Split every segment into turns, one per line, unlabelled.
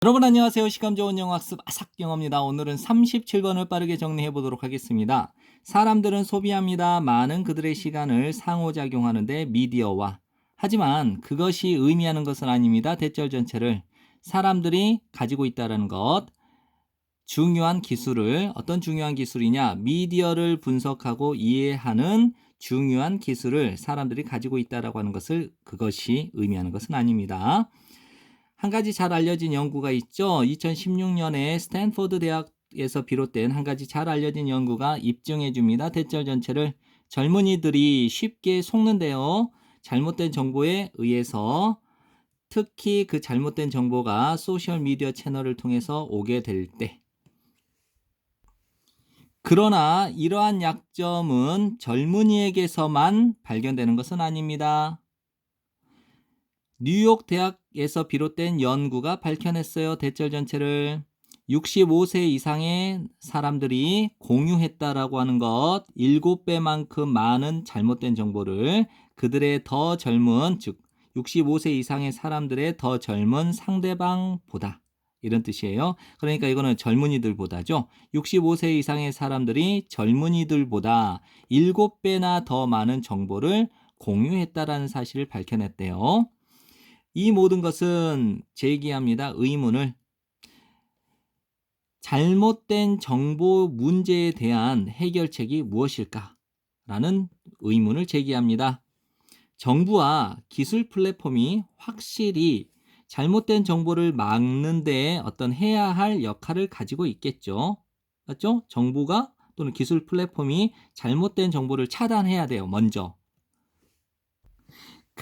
여러분 안녕하세요. 시간 좋은 영어 학습 아삭영어입니다. 오늘은 37번을 빠르게 정리해 보도록 하겠습니다. 사람들은 소비합니다. 많은 그들의 시간을 상호작용하는데 미디어와 하지만 그것이 의미하는 것은 아닙니다. 대절 전체를 사람들이 가지고 있다는 것 중요한 기술을 어떤 중요한 기술이냐 미디어를 분석하고 이해하는 중요한 기술을 사람들이 가지고 있다라고 하는 것을 그것이 의미하는 것은 아닙니다. 한 가지 잘 알려진 연구가 있죠. 2016년에 스탠포드 대학에서 비롯된 한 가지 잘 알려진 연구가 입증해 줍니다. 대절 전체를 젊은이들이 쉽게 속는데요. 잘못된 정보에 의해서 특히 그 잘못된 정보가 소셜미디어 채널을 통해서 오게 될 때. 그러나 이러한 약점은 젊은이에게서만 발견되는 것은 아닙니다. 뉴욕 대학에서 비롯된 연구가 밝혀냈어요. 대절 전체를 65세 이상의 사람들이 공유했다라고 하는 것 7배만큼 많은 잘못된 정보를 그들의 더 젊은 즉 65세 이상의 사람들의 더 젊은 상대방보다 이런 뜻이에요. 그러니까 이거는 젊은이들보다죠. 65세 이상의 사람들이 젊은이들보다 7배나 더 많은 정보를 공유했다라는 사실을 밝혀냈대요. 이 모든 것은 제기합니다. 의문을 잘못된 정보 문제에 대한 해결책이 무엇일까? 라는 의문을 제기합니다. 정부와 기술 플랫폼이 확실히 잘못된 정보를 막는 데 어떤 해야 할 역할을 가지고 있겠죠. 맞죠? 정부가 또는 기술 플랫폼이 잘못된 정보를 차단해야 돼요. 먼저.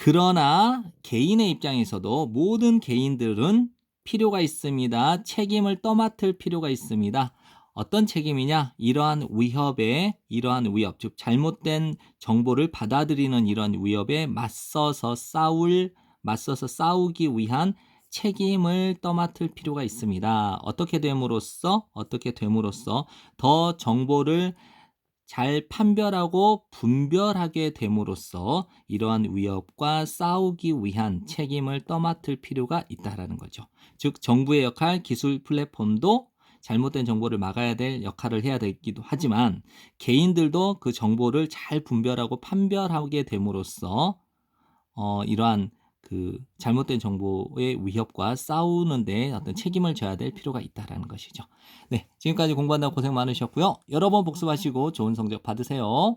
그러나 개인의 입장에서도 모든 개인들은 필요가 있습니다. 책임을 떠맡을 필요가 있습니다. 어떤 책임이냐? 이러한 위협, 즉 잘못된 정보를 받아들이는 이러한 위협에 맞서서 싸우기 위한 책임을 떠맡을 필요가 있습니다. 어떻게 됨으로써 더 정보를 잘 판별하고 분별하게 됨으로써 이러한 위협과 싸우기 위한 책임을 떠맡을 필요가 있다는 거죠. 즉 정부의 역할, 기술 플랫폼도 잘못된 정보를 막아야 될 역할을 해야 되기도 하지만 개인들도 그 정보를 잘 분별하고 판별하게 됨으로써 이러한 그 잘못된 정보의 위협과 싸우는데 어떤 책임을 져야 될 필요가 있다는 것이죠. 네, 지금까지 공부한다고 고생 많으셨고요. 여러 번 복습하시고 좋은 성적 받으세요.